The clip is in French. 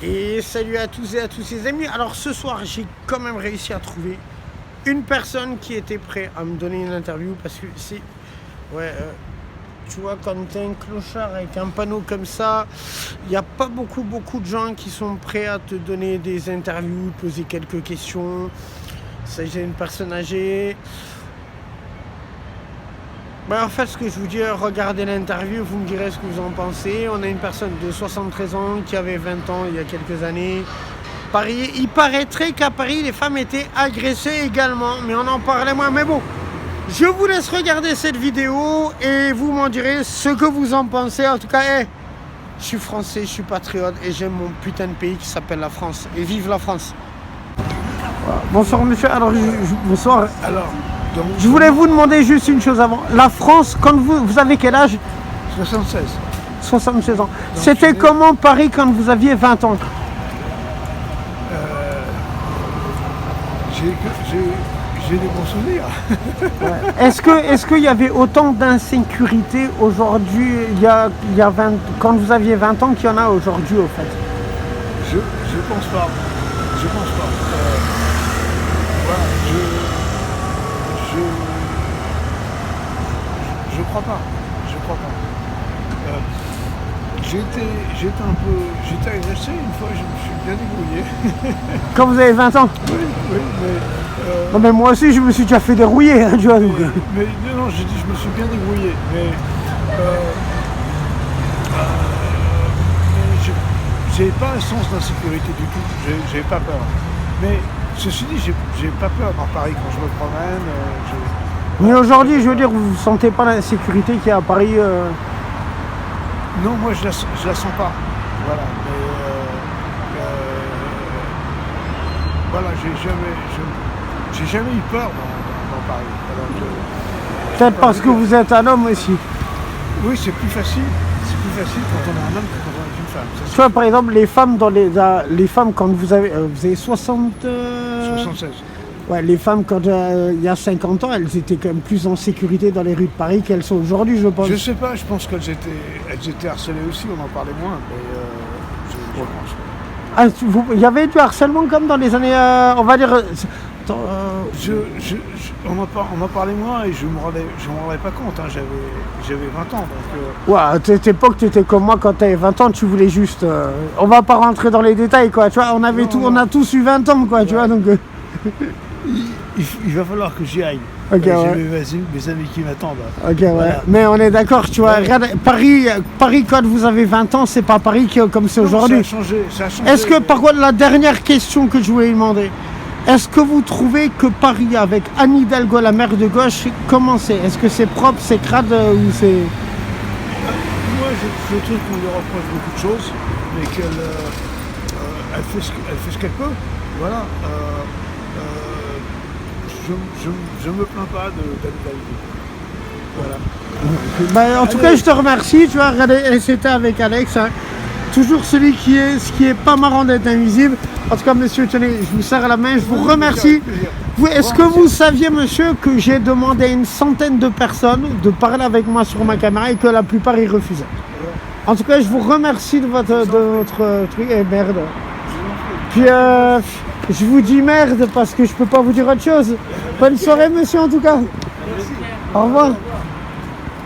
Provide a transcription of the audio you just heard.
Et salut à tous et à tous les amis. Alors ce soir, j'ai quand même réussi à trouver une personne qui était prête à me donner une interview parce que c'est... Ouais, tu vois, quand t'es un clochard avec un panneau comme ça, il n'y a pas beaucoup de gens qui sont prêts à te donner des interviews, poser quelques questions. Il s'agit d'une personne âgée. En fait, ce que je vous dis, regardez l'interview, vous me direz ce que vous en pensez. On a une personne de 73 ans qui avait 20 ans il y a quelques années. Paris, il paraîtrait qu'à Paris, les femmes étaient agressées également, mais on en parlait moins. Mais bon, je vous laisse regarder cette vidéo et vous m'en direz ce que vous en pensez. En tout cas, je suis français, je suis patriote et j'aime mon putain de pays qui s'appelle la France. Et vive la France. Voilà. Bonsoir monsieur, alors bonsoir. Alors, donc, je voulais vous demander juste une chose avant. La France, quand vous avez quel âge? 76. 76 ans. C'était comment Paris quand vous aviez 20 ans? J'ai des bons souvenirs. Ouais. Est-ce qu'il y avait autant d'insécurité aujourd'hui, quand vous aviez 20 ans, qu'il y en a aujourd'hui au fait? Je pense pas. Je pense pas. Voilà, je crois pas. Je crois pas. J'étais agressé une fois, je me suis bien débrouillé. Quand vous avez 20 ans? Oui, mais... Non mais moi aussi je me suis déjà fait dérouiller, hein, tu vois. Mais non, j'ai dit je me suis bien débrouillé. Mais j'ai pas un sens d'insécurité du tout. J'ai pas peur. Mais ceci dit, j'ai pas peur dans Paris quand je me promène. Mais aujourd'hui, je veux dire, vous ne sentez pas l'insécurité qu'il y a à Paris Non, moi je la sens pas. Voilà. Mais voilà, j'ai jamais eu peur dans Paris. Peut-être parce que vous êtes un homme aussi. Oui, c'est plus facile. C'est plus facile quand on est un homme que quand on est une femme. Tu vois, par exemple, les femmes les femmes quand vous avez 60... 76. Ouais, les femmes quand il y a 50 ans, elles étaient quand même plus en sécurité dans les rues de Paris qu'elles sont aujourd'hui, je pense. Je sais pas, je pense qu'elles étaient harcelées aussi, on en parlait moins, mais je pense. Ah, il y avait du harcèlement comme dans les années, on va dire... on en parlait moins et je me rendais pas compte, hein. J'avais 20 ans. Donc, Ouais, à cette époque, tu étais comme moi quand tu avais 20 ans, tu voulais juste... on va pas rentrer dans les détails, quoi, tu vois, on a tous eu 20 ans, quoi, ouais. Tu vois, donc... Il va falloir que j'y aille. Okay, j'ai mes amis qui m'attendent. Ok, voilà. Ouais. Mais on est d'accord, tu vois, regarde, Paris quand vous avez 20 ans, c'est pas Paris comme c'est aujourd'hui. Ça a changé. Est-ce que, par contre, la dernière question que je voulais demander, est-ce que vous trouvez que Paris, avec Anne Hidalgo, la maire de gauche, comment c'est? Est-ce que c'est propre, c'est crade ou c'est... Moi, je trouve qu'on lui reproche beaucoup de choses, mais qu'elle fait ce qu'elle peut. Voilà. Je me plains pas d'Anne Hidalgo. Voilà. En tout cas, je te remercie. Tu vois, regardez, c'était avec Alex. Hein. Toujours ce qui est pas marrant d'être invisible. En tout cas, monsieur, tenez, je vous serre la main, je vous remercie. Est-ce que vous saviez, monsieur, que j'ai demandé à une centaine de personnes de parler avec moi sur ma caméra et que la plupart y refusaient? En tout cas, je vous remercie de votre truc. Eh merde. Puis je vous dis merde parce que je peux pas vous dire autre chose. Bonne soirée, monsieur, en tout cas. Merci. Au revoir.